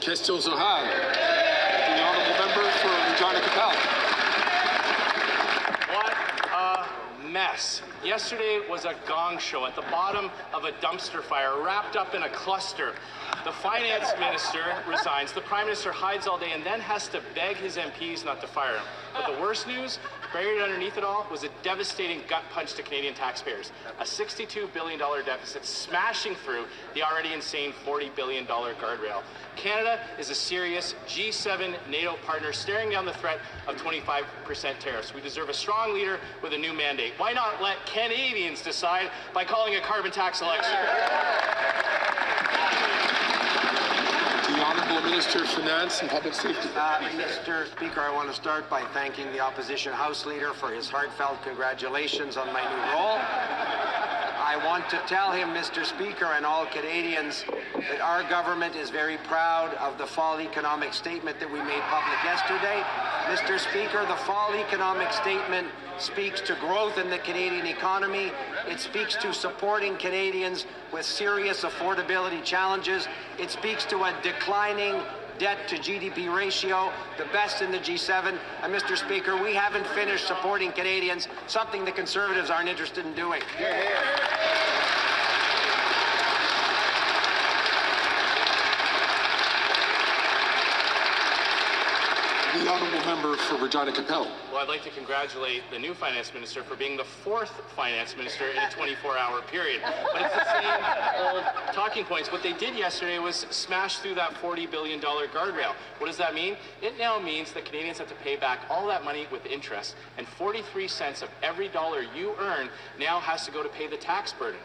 Questions orales. The honourable member for Regina Capel. What a mess. Yesterday was a gong show at the bottom of a dumpster fire, wrapped up in a cluster. The finance minister resigns, the prime minister hides all day and then has to beg his MPs not to fire him. But the worst news, buried underneath it all, was a devastating gut punch to Canadian taxpayers. A $62 billion deficit smashing through the already insane $40 billion guardrail. Canada is a serious G7 NATO partner staring down the threat of 25% tariffs. We deserve a strong leader with a new mandate. Why not let Canadians decide by calling a carbon tax election? The Honourable Minister of Finance and Public Safety. Mr. Speaker, I want to start by thanking the Opposition House Leader for his heartfelt congratulations on my new role. I want to tell him, Mr. Speaker, and all Canadians, that our government is very proud of the fall economic statement that we made public yesterday. Mr. Speaker, the fall economic statement speaks to growth in the Canadian economy. It speaks to supporting Canadians with serious affordability challenges. It speaks to a declining debt to GDP ratio, the best in the G7. And Mr. Speaker, we haven't finished supporting Canadians, something the Conservatives aren't interested in doing. The Honourable Member for Regina Capel. Well, I'd like to congratulate the new finance minister for being the fourth finance minister in a 24-hour period. But it's the same old talking points. What they did yesterday was smash through that $40 billion guardrail. What does that mean? It now means that Canadians have to pay back all that money with interest, and 43 cents of every dollar you earn now has to go to pay the tax burden.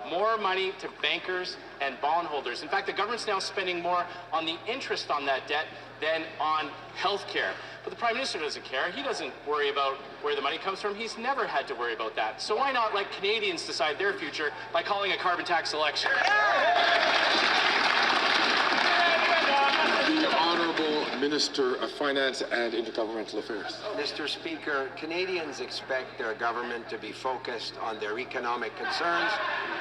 More money to bankers and bondholders. In fact, the government's now spending more on the interest on that debt than on health care. But the Prime Minister doesn't care. He doesn't worry about where the money comes from. He's never had to worry about that. So why not let Canadians decide their future by calling a carbon tax election? The Honourable Minister of Finance and Intergovernmental Affairs. Mr. Speaker, Canadians expect their government to be focused on their economic concerns.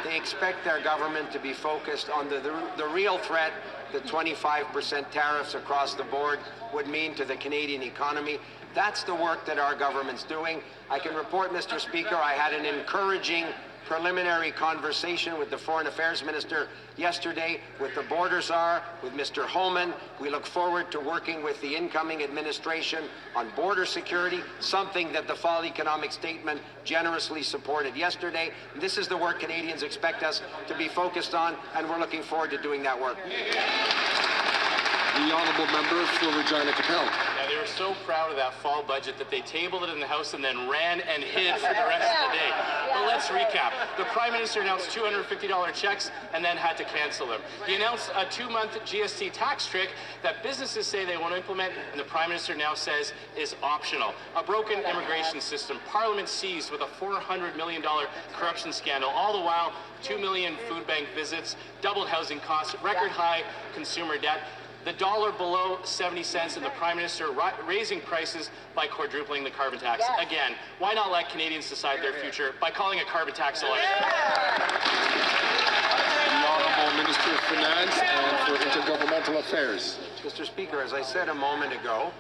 They expect their government to be focused on the real threat that 25% tariffs across the board would mean to the Canadian economy. That's the work that our government's doing. I can report, Mr. Speaker, I had an encouraging preliminary conversation with the Foreign Affairs Minister yesterday, with the Border Czar, with Mr. Homan. We look forward to working with the incoming administration on border security, something that the fall economic statement generously supported yesterday. This is the work Canadians expect us to be focused on, and we're looking forward to doing that work. The Honourable Member for Regina Capel. Now, they were so proud of that fall budget that they tabled it in the House and then ran and hid for the rest of the day. But let's recap. The Prime Minister announced $250 checks and then had to cancel them. He announced a 2-month GST tax trick that businesses say they want to implement, and the Prime Minister now says is optional. A broken immigration system, Parliament seized with a $400 million corruption scandal, all the while 2 million food bank visits, doubled housing costs, record high consumer debt, the dollar below 70 cents, and the Prime Minister raising prices by quadrupling the carbon tax. Yes. Again, why not let Canadians decide their future by calling a carbon tax election? The Honourable Minister of Finance and for Intergovernmental Affairs. Mr. Speaker, as I said a moment ago,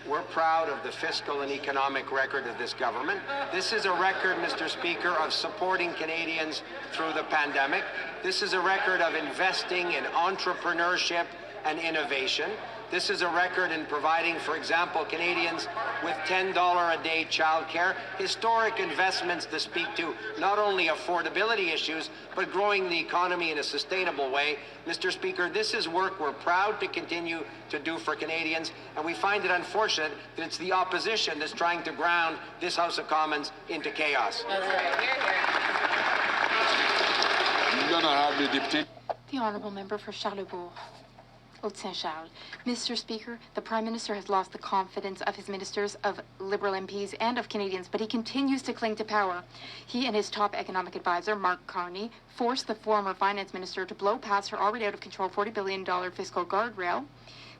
we're proud of the fiscal and economic record of this government. This is a record, Mr. Speaker, of supporting Canadians through the pandemic. This is a record of investing in entrepreneurship and innovation. This is a record in providing, for example, Canadians with $10 a day childcare, historic investments to speak to not only affordability issues, but growing the economy in a sustainable way. Mr. Speaker, this is work we're proud to continue to do for Canadians, and we find it unfortunate that it's the opposition that's trying to ground this House of Commons into chaos. The Honourable Member for Charlebourg. Haute-Saint-Charles. Mr. Speaker, the Prime Minister has lost the confidence of his ministers of Liberal MPs and of Canadians, but he continues to cling to power. He and his top economic advisor, Mark Carney, forced the former finance minister to blow past her already out of control $40 billion fiscal guardrail,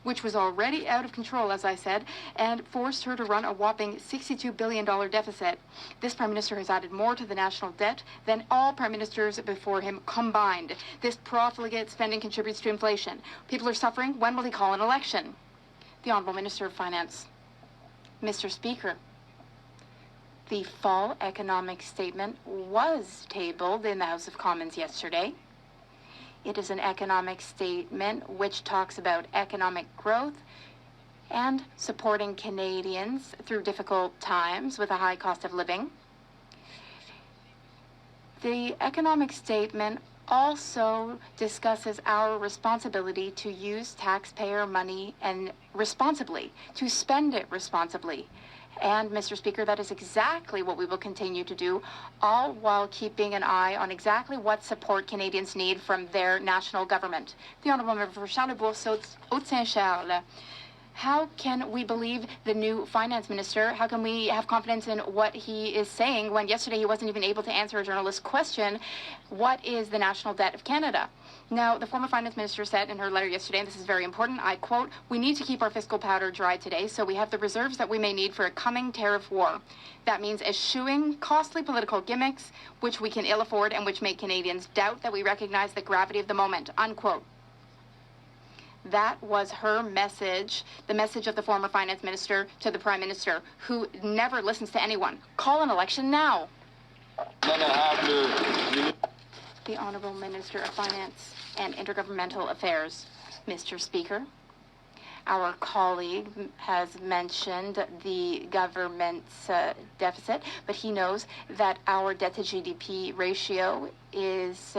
which was already out of control, as I said, and forced her to run a whopping $62 billion deficit. This prime minister has added more to the national debt than all prime ministers before him combined. This profligate spending contributes to inflation. People are suffering. When will he call an election? The Honourable Minister of Finance. Mr. Speaker, the fall economic statement was tabled in the House of Commons yesterday. It is an economic statement which talks about economic growth and supporting Canadians through difficult times with a high cost of living. The economic statement also discusses our responsibility to use taxpayer money and responsibly, to spend it responsibly. And, Mr. Speaker, that is exactly what we will continue to do, all while keeping an eye on exactly what support Canadians need from their national government. The Honourable Member for Charlebourg, Haute-Saint-Charles. How can we believe the new finance minister? How can we have confidence in what he is saying when yesterday he wasn't even able to answer a journalist's question, what is the national debt of Canada? Now, the former finance minister said in her letter yesterday, and this is very important, I quote, "We need to keep our fiscal powder dry today so we have the reserves that we may need for a coming tariff war." That means eschewing costly political gimmicks, which we can ill afford and which make Canadians doubt that we recognize the gravity of the moment, unquote. That was her message, the message of the former finance minister to the prime minister, who never listens to anyone. Call an election now. The Honourable Minister of Finance and Intergovernmental Affairs. Mr. Speaker, our colleague has mentioned the government's deficit, but he knows that our debt to GDP ratio is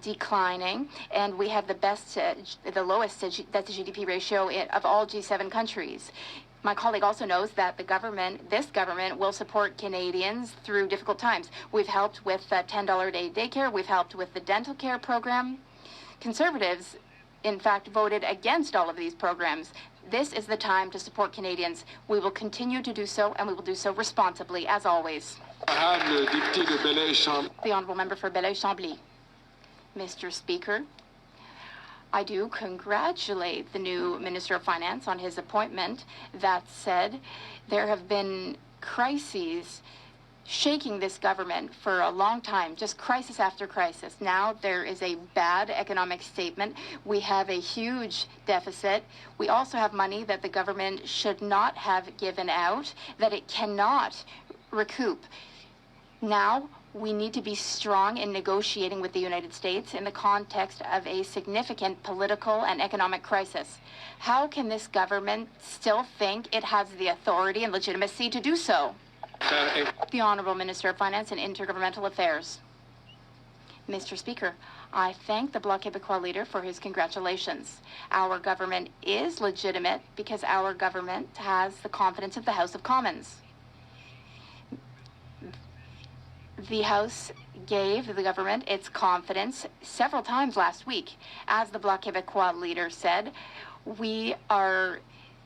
declining, and we have the lowest debt to GDP ratio of all G7 countries. My colleague also knows that this government will support Canadians through difficult times. We've helped with $10 a day daycare. We've helped with the dental care program. Conservatives, in fact, voted against all of these programs. This is the time to support Canadians. We will continue to do so, and we will do so responsibly, as always. The Honourable Member for Belleuil-Chambly. Mr. Speaker, I do congratulate the new Minister of Finance on his appointment. That said, there have been crises shaking this government for a long time, just crisis after crisis. Now there is a bad economic statement. We have a huge deficit. We also have money that the government should not have given out, that it cannot recoup. Now, we need to be strong in negotiating with the United States in the context of a significant political and economic crisis. How can this government still think it has the authority and legitimacy to do so? The Honourable Minister of Finance and Intergovernmental Affairs. Mr. Speaker, I thank the Bloc Québécois leader for his congratulations. Our government is legitimate because our government has the confidence of the House of Commons. The House gave the government its confidence several times last week. As the Bloc Québécois leader said, we are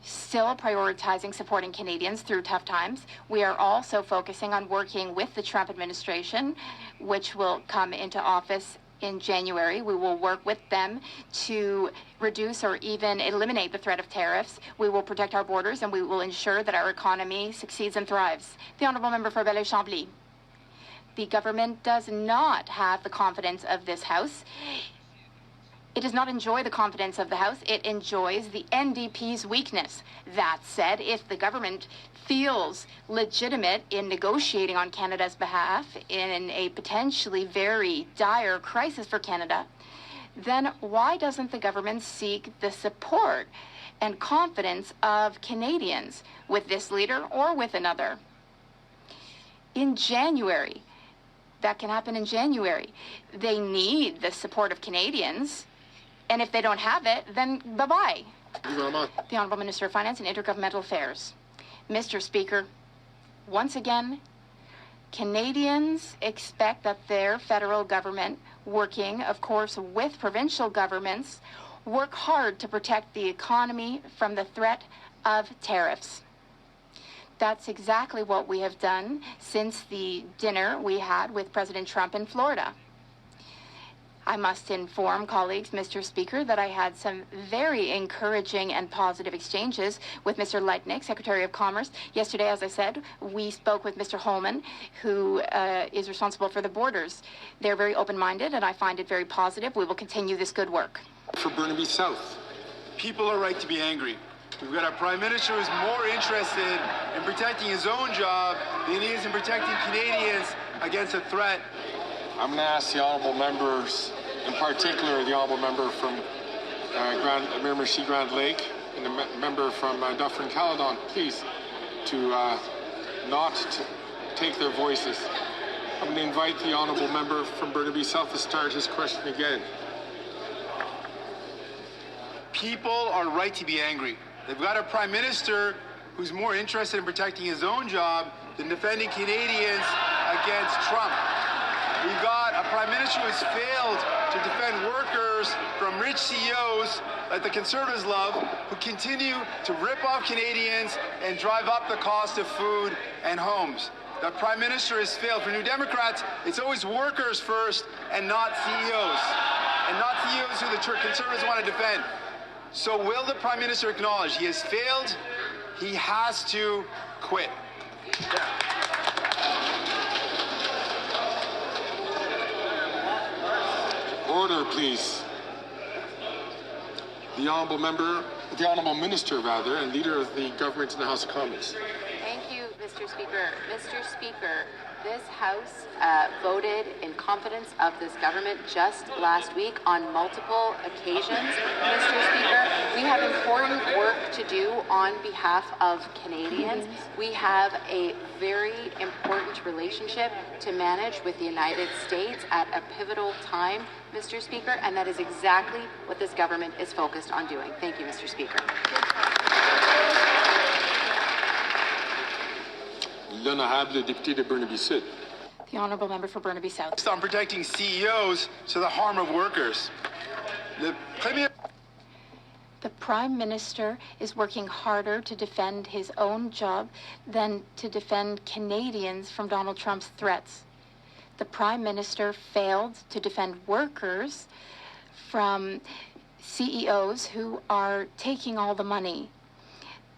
still prioritizing supporting Canadians through tough times. We are also focusing on working with the Trump administration, which will come into office in January. We will work with them to reduce or even eliminate the threat of tariffs. We will protect our borders, and we will ensure that our economy succeeds and thrives. The Honourable Member for Belleuil-Chambly. The government does not have the confidence of this House. It does not enjoy the confidence of the House. It enjoys the NDP's weakness. That said, if the government feels legitimate in negotiating on Canada's behalf in a potentially very dire crisis for Canada, then why doesn't the government seek the support and confidence of Canadians with this leader or with another? In January, that can happen in January. They need the support of Canadians, and if they don't have it, then bye-bye. The Honourable Minister of Finance and Intergovernmental Affairs. Mr. Speaker, once again, Canadians expect that their federal government, working, of course, with provincial governments, work hard to protect the economy from the threat of tariffs. That's exactly what we have done since the dinner we had with President Trump in Florida. I must inform colleagues, Mr. Speaker, that I had some very encouraging and positive exchanges with Mr. Leitnik, Secretary of Commerce. Yesterday, as I said, we spoke with Mr. Holman, who is responsible for the borders. They're very open-minded, and I find it very positive. We will continue this good work. For Burnaby South. People are right to be angry. We've got a Prime Minister who's more interested in protecting his own job than he is in protecting Canadians against a threat. I'm going to ask the honourable members, in particular the honourable member from Miramichi Grand Lake and the member from Dufferin Caledon, please, to not take their voices. I'm going to invite the honourable member from Burnaby South to start his question again. People are right to be angry. They've got a Prime Minister who's more interested in protecting his own job than defending Canadians against Trump. We've got a Prime Minister who has failed to defend workers from rich CEOs that the Conservatives love, who continue to rip off Canadians and drive up the cost of food and homes. The Prime Minister has failed. For New Democrats, it's always workers first and not CEOs. And not CEOs who the Conservatives want to defend. So will the Prime Minister acknowledge he has failed? He has to quit. Order, please. The honourable minister, and leader of the government in the House of Commons. Thank you, Mr. Speaker. Mr. Speaker, this House voted in confidence of this government just last week on multiple occasions. Mr. Speaker, we have important work to do on behalf of Canadians. We have a very important relationship to manage with the United States at a pivotal time, Mr. Speaker, and that is exactly what this government is focused on doing. Thank you, Mr. Speaker. L'honorable député de Burnaby Sud. The honourable member for Burnaby South. On protecting CEOs to the harm of workers. The Prime Minister is working harder to defend his own job than to defend Canadians from Donald Trump's threats. The Prime Minister failed to defend workers from CEOs who are taking all the money.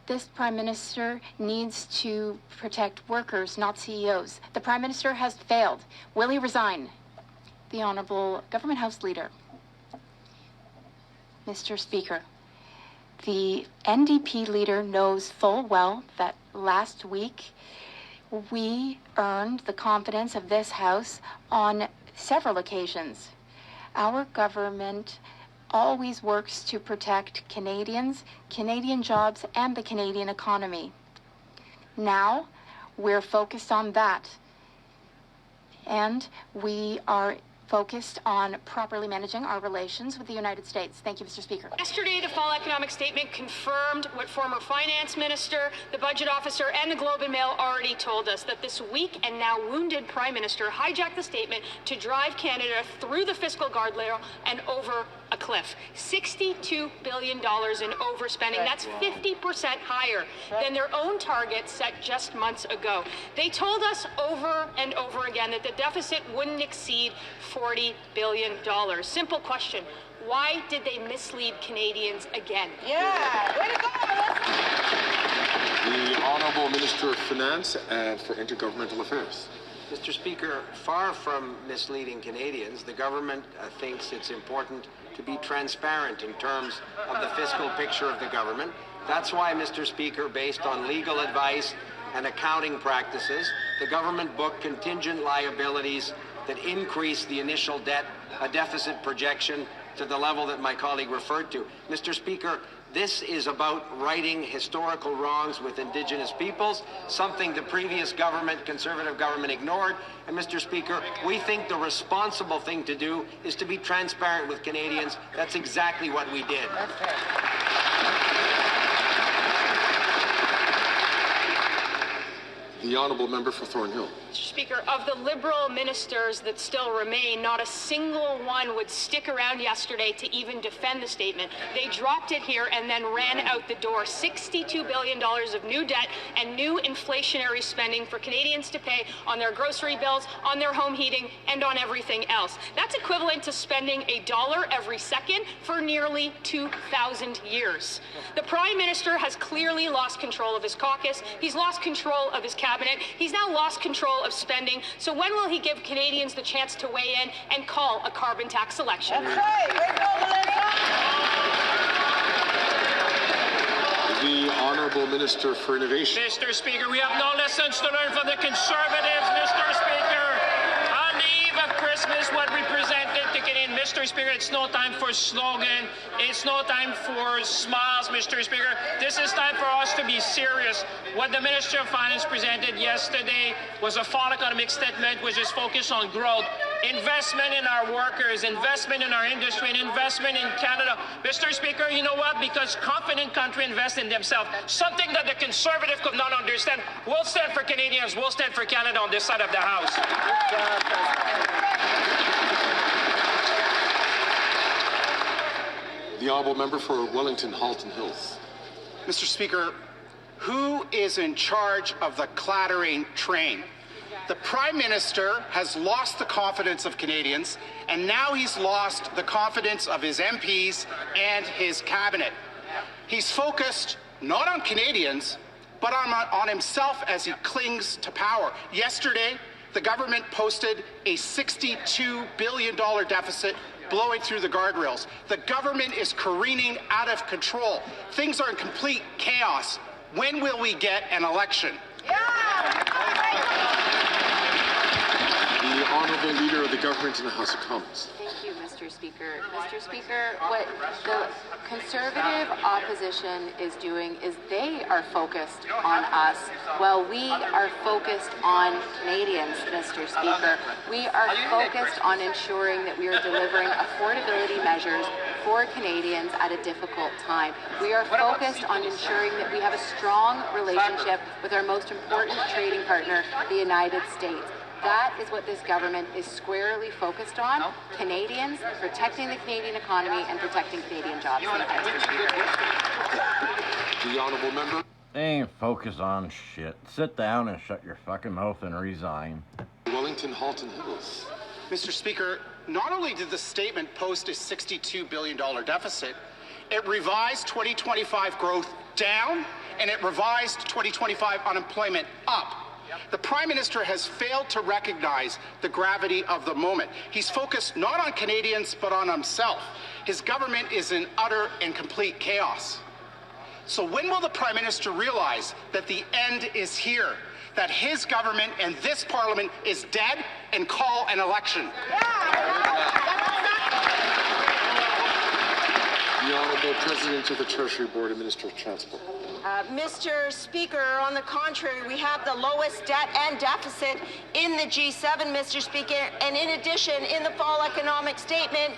This Prime Minister needs to protect workers, not CEOs. The Prime Minister has failed. Will he resign? The Honourable Government House Leader. Mr. Speaker, the NDP leader knows full well that last week we earned the confidence of this House on several occasions. Our government always works to protect Canadians, Canadian jobs, and the Canadian economy. Now, we're focused on that. And we are focused on properly managing our relations with the United States. Thank you, Mr. Speaker. Yesterday, the fall economic statement confirmed what former finance minister, the budget officer, and the Globe and Mail already told us, that this weak and now wounded Prime Minister hijacked the statement to drive Canada through the fiscal guardrail and over a cliff. $62 billion in overspending. That's 50% higher than their own target set just months ago. They told us over and over again that the deficit wouldn't exceed $40 billion. Simple question. Why did they mislead Canadians again? Yeah, way to go! The Honourable Minister of Finance and for Intergovernmental Affairs. Mr. Speaker, far from misleading Canadians, the government thinks it's important to be transparent in terms of the fiscal picture of the government. That's why, Mr. Speaker, based on legal advice and accounting practices, the government booked contingent liabilities that increase the initial deficit projection to the level that my colleague referred to. Mr. Speaker, this is about righting historical wrongs with Indigenous peoples, something the previous government, Conservative government, ignored. And Mr. Speaker, we think the responsible thing to do is to be transparent with Canadians. That's exactly what we did. The honourable member for Thornhill. Mr. Speaker, of the Liberal ministers that still remain, not a single one would stick around yesterday to even defend the statement. They dropped it here and then ran out the door. $62 billion of new debt and new inflationary spending for Canadians to pay on their grocery bills, on their home heating, and on everything else. That's equivalent to spending $1 every second for nearly 2,000 years. The Prime Minister has clearly lost control of his caucus. He's lost control of his cabinet. He's now lost control of spending. So when will he give Canadians the chance to weigh in and call a carbon tax election? The honourable minister for innovation. Mr. Speaker, we have no lessons to learn from the Conservatives, Mr. Speaker. On the eve of Christmas, what we presented to Canadians, Mr. Speaker, it's no time for slogan. It's no time for smiles, Mr. Speaker. This is time for us to be serious. What the Minister of Finance presented yesterday was a fall economic statement which is focused on growth, investment in our workers, investment in our industry, and investment in Canada. Mr. Speaker, you know what? Because confident countries invest in themselves, something that the Conservative could not understand. We'll stand for Canadians. We'll stand for Canada on this side of the House. The honourable member for Wellington Halton Hills. Mr. Speaker, who is in charge of the clattering train? The Prime Minister has lost the confidence of Canadians, and now he's lost the confidence of his MPs and his cabinet. He's focused not on Canadians, but on himself as he clings to power. Yesterday, the government posted a $62 billion deficit, blowing through the guardrails. The government is careening out of control. Things are in complete chaos. When will we get an election? The honourable leader of the government in the House of Commons. Thank you, Mr. Speaker. Mr. Speaker, what the Conservative opposition is doing is they are focused on us while we are focused on Canadians, Mr. Speaker. We are focused on ensuring that we are delivering affordability measures for Canadians at a difficult time. We are focused on ensuring that we have a strong relationship with our most important trading partner, the United States. That is what this government is squarely focused on: Canadians, protecting the Canadian economy and protecting Canadian jobs. The honourable member. They ain't focused on shit. Sit down and shut your fucking mouth and resign. Wellington Halton Hills. Mr. Speaker, not only did the statement post a $62 billion deficit, it revised 2025 growth down, and it revised 2025 unemployment up. The Prime Minister has failed to recognize the gravity of the moment. He's focused not on Canadians, but on himself. His government is in utter and complete chaos. So when will the Prime Minister realize that the end is here, that his government and this Parliament is dead, and call an election? The Honourable President of the Treasury Board and Minister of Transport. Mr. Speaker, on the contrary, we have the lowest debt and deficit in the G7, Mr. Speaker, and in addition, in the fall economic statement,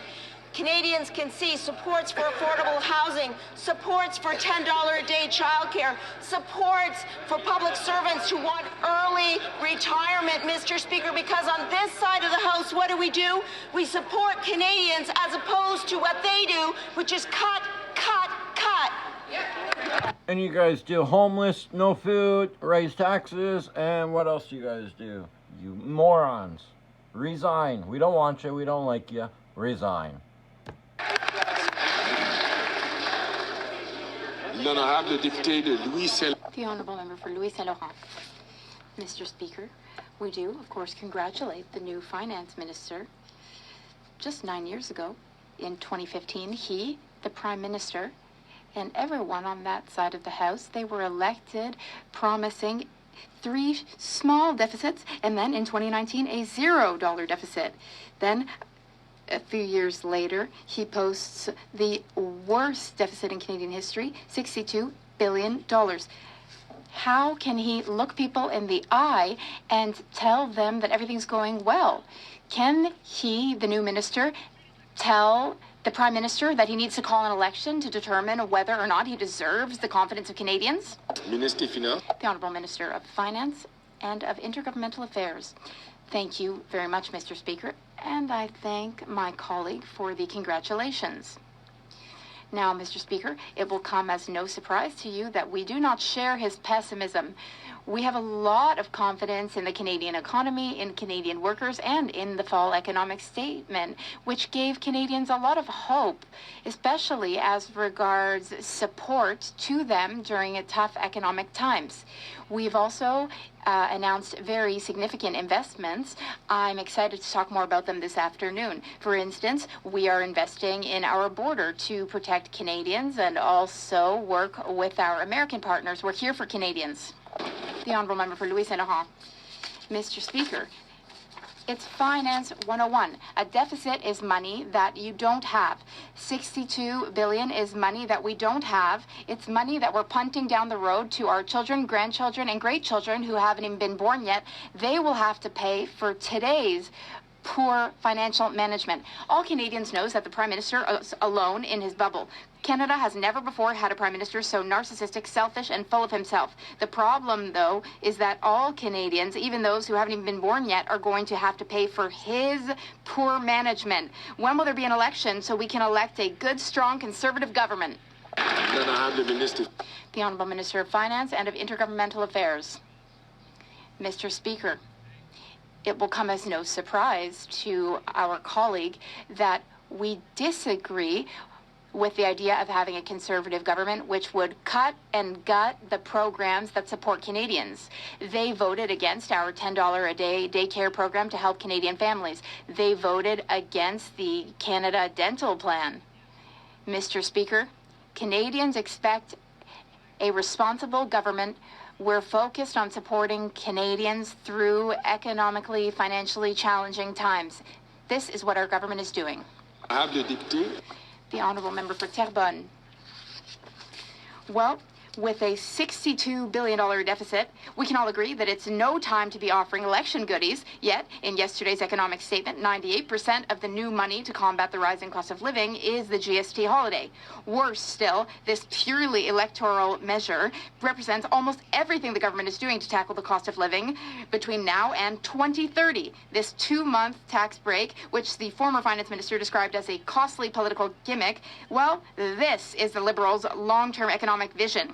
Canadians can see supports for affordable housing, supports for $10 a day childcare, supports for public servants who want early retirement, Mr. Speaker, because on this side of the House, what do? We support Canadians as opposed to what they do, which is cut, cut, cut. And you guys do homeless, no food, raise taxes, and what else do you guys do? You morons. Resign. We don't want you. We don't like you. Resign. L'honorable député de Louis Saint. The honourable member for Louis Saint Laurent. Mr. Speaker, we do, of course, congratulate the new finance minister. Just 9 years ago, in 2015, he, the Prime Minister, and everyone on that side of the House, they were elected promising 3 small deficits, and then in 2019, a $0 deficit. Then, a few years later, he posts the worst deficit in Canadian history, $62 billion. How can he look people in the eye and tell them that everything's going well? Can he, the new minister, tell the Prime Minister that he needs to call an election to determine whether or not he deserves the confidence of Canadians? Ministre des Finances. The Honourable Minister of Finance. and of Intergovernmental Affairs. Thank you very much, Mr. Speaker, and I thank my colleague for the congratulations. Now, Mr. Speaker, it will come as no surprise to you that we do not share his pessimism. We have a lot of confidence in the Canadian economy, in Canadian workers, and in the fall economic statement, which gave Canadians a lot of hope, especially as regards support to them during tough economic times. We've also announced very significant investments. I'm excited to talk more about them this afternoon. For instance, we are investing in our border to protect Canadians and also work with our American partners. We're here for Canadians. The Honourable Member for Louis Saint Laurent. Mr. Speaker, it's Finance 101. A deficit is money that you don't have. 62 billion is money that we don't have. It's money that we're punting down the road to our children, grandchildren, and great-children who haven't even been born yet. They will have to pay for today's poor financial management. All Canadians knows that the Prime Minister is alone in his bubble. Canada has never before had a Prime Minister so narcissistic, selfish, and full of himself. The problem, though, is that all Canadians, even those who haven't even been born yet, are going to have to pay for his poor management. When will there be an election so we can elect a good, strong, Conservative government? The Honourable Minister of Finance and of Intergovernmental Affairs. Mr. Speaker, it will come as no surprise to our colleague that we disagree with the idea of having a Conservative government which would cut and gut the programs that support Canadians. They voted against our $10 a day daycare program to help Canadian families. They voted against the Canada Dental Plan. Mr. Speaker, Canadians expect a responsible government. We're focused on supporting Canadians through economically, financially challenging times. This is what our government is doing. The Honourable Member for Terrebonne. Well, with a $62 billion deficit, we can all agree that it's no time to be offering election goodies. Yet, in yesterday's economic statement, 98% of the new money to combat the rising cost of living is the GST holiday. Worse still, this purely electoral measure represents almost everything the government is doing to tackle the cost of living between now and 2030. This 2-month tax break, which the former finance minister described as a costly political gimmick, well, this is the Liberals' long-term economic vision.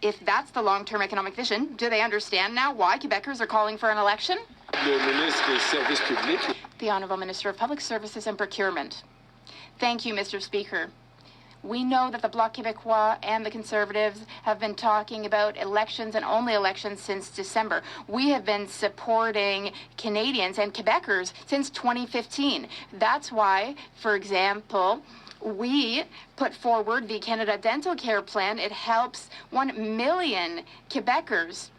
If that's the long-term economic vision, do they understand now why Quebecers are calling for an election? The Honourable Minister of Public Services and Procurement. Thank you, Mr. Speaker. We know that the Bloc Québécois and the Conservatives have been talking about elections and only elections since December. We have been supporting Canadians and Quebecers since 2015. That's why, for example, we put forward the Canada Dental Care Plan. It helps 1 million Quebecers.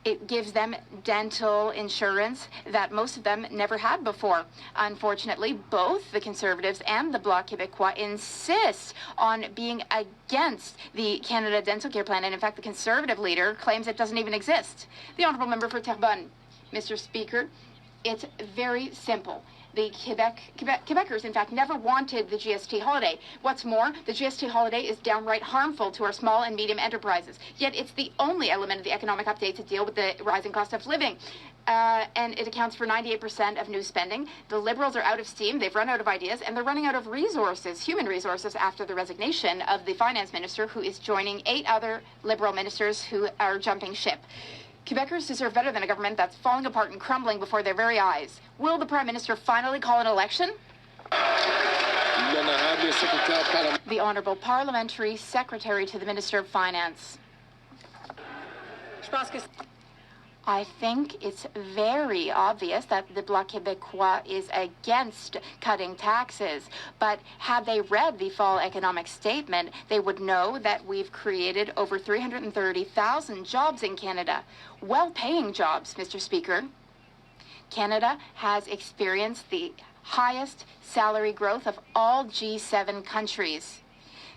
It gives them dental insurance that most of them never had before. Unfortunately, both the Conservatives and the Bloc Québécois insist on being against the Canada Dental Care Plan. And in fact, the Conservative leader claims it doesn't even exist. The Honourable Member for Terrebonne. Mr. Speaker, it's very simple. The Quebecers, in fact, never wanted the GST holiday. What's more, the GST holiday is downright harmful to our small and medium enterprises. Yet it's the only element of the economic update to deal with the rising cost of living. And it accounts for 98% of new spending. The Liberals are out of steam, they've run out of ideas, and they're running out of resources, human resources, after the resignation of the finance minister, who is joining 8 other Liberal ministers who are jumping ship. Quebecers deserve better than a government that's falling apart and crumbling before their very eyes. Will the Prime Minister finally call an election? The Honourable Parliamentary Secretary to the Minister of Finance. I think it's very obvious that the Bloc Québécois is against cutting taxes. But had they read the fall economic statement, they would know that we've created over 330,000 jobs in Canada. Well-paying jobs, Mr. Speaker. Canada has experienced the highest salary growth of all G7 countries.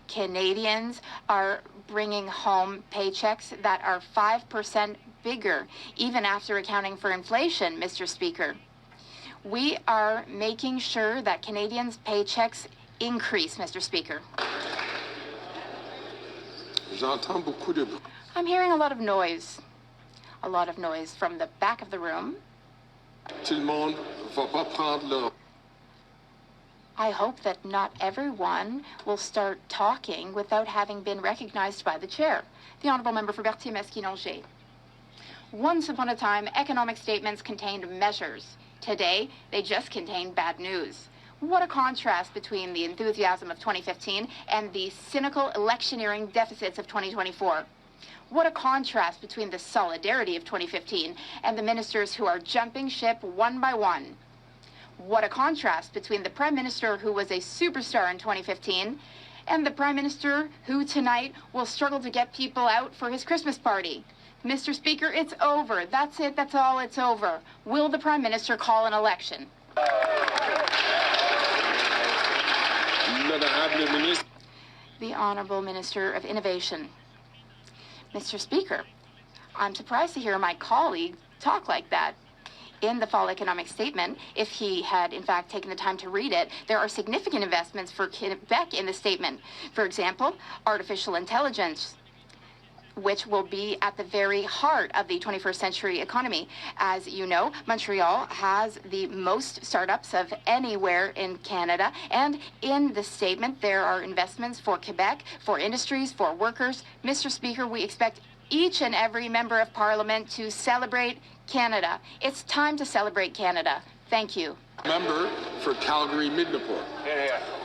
Canadians are bringing home paychecks that are 5% bigger, even after accounting for inflation, Mr. Speaker. We are making sure that Canadians' paychecks increase, Mr. Speaker. I'm hearing a lot of noise. A lot of noise from the back of the room. Tout le monde va pas prendre leur... I hope that not everyone will start talking without having been recognized by the chair. The Honourable Member for Berthier-Masquinongé. Once upon a time, economic statements contained measures. Today, they just contain bad news. What a contrast between the enthusiasm of 2015 and the cynical electioneering deficits of 2024. What a contrast between the solidarity of 2015 and the ministers who are jumping ship one by one. What a contrast between the Prime Minister who was a superstar in 2015 and the Prime Minister who tonight will struggle to get people out for his Christmas party. Mr. Speaker, it's over. That's it. That's all. It's over. Will the Prime Minister call an election? The Honourable Minister of Innovation. Mr. Speaker, I'm surprised to hear my colleague talk like that. In the fall economic statement, if he had in fact taken the time to read it, there are significant investments for Quebec in the statement. For example, artificial intelligence, which will be at the very heart of the 21st century economy. As you know, Montreal has the most startups of anywhere in Canada, and in the statement there are investments for Quebec, for industries, for workers. Mr. Speaker, we expect each and every member of Parliament to celebrate Canada. It's time to celebrate Canada. Thank you. Member for Calgary-Midnapore.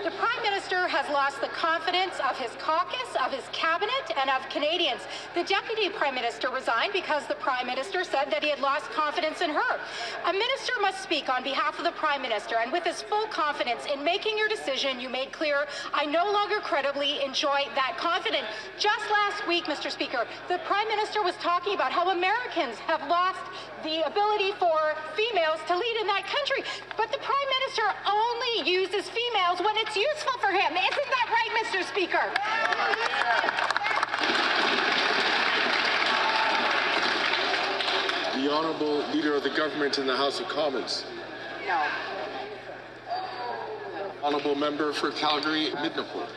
The Prime Minister has lost the confidence of his caucus, of his cabinet, and of Canadians. The Deputy Prime Minister resigned because the Prime Minister said that he had lost confidence in her. A minister must speak on behalf of the Prime Minister, and with his full confidence in making your decision, you made clear, I no longer credibly enjoy that confidence. Just last week, Mr. Speaker, the Prime Minister was talking about how Americans have lost the ability for females to lead in that country. But the Prime Minister only uses females when it's useful for him. Isn't that right, Mr. Speaker? The Honourable Leader of the Government in the House of Commons. No. Honourable Member for Calgary-Midnapore.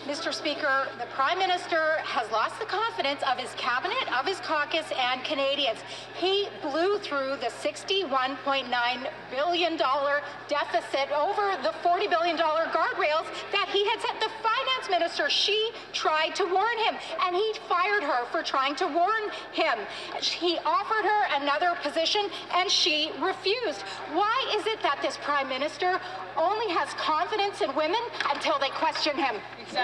Mr. Speaker, the Prime Minister has lost the confidence of his cabinet, of his caucus, and Canadians. He blew through the $61.9 billion deficit over the $40 billion guardrails that he had set. The finance minister, she tried to warn him, and he fired her for trying to warn him. He offered her another position, and she refused. Why is it that this Prime Minister only has confidence in women until they question him? The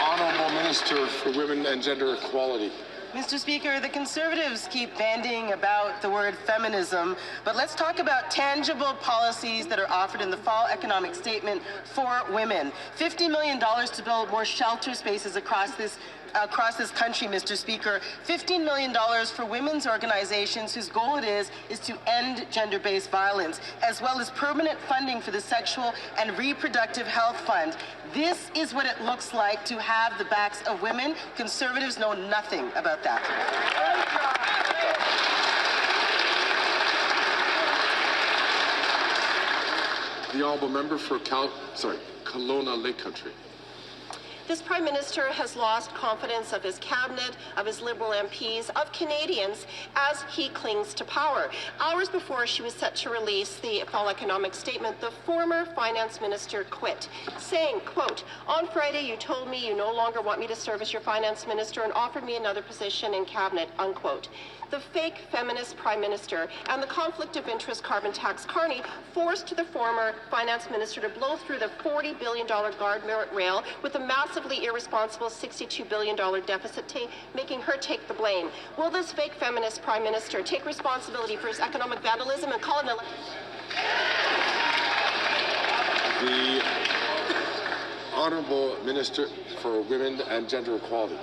Honourable Minister for Women and Gender Equality. Mr. Speaker, the Conservatives keep bandying about the word feminism, but let's talk about tangible policies that are offered in the fall economic statement for women. $50 million to build more shelter spaces across this country, Mr. Speaker. $15 million for women's organizations whose goal it is to end gender-based violence, as well as permanent funding for the Sexual and Reproductive Health Fund. This is what it looks like to have the backs of women. Conservatives know nothing about that. The Honourable Member for Kelowna Lake Country. This Prime Minister has lost confidence of his cabinet, of his Liberal MPs, of Canadians as he clings to power. Hours before she was set to release the fall economic statement, the former finance minister quit, saying, quote, on Friday you told me you no longer want me to serve as your finance minister and offered me another position in cabinet, unquote. The fake feminist Prime Minister and the conflict of interest carbon tax Carney forced the former finance minister to blow through the $40 billion guardrail with a massively irresponsible $62 billion deficit, making her take the blame. Will this fake feminist Prime Minister take responsibility for his economic vandalism and call an election? The Honourable Minister for Women and Gender Equality.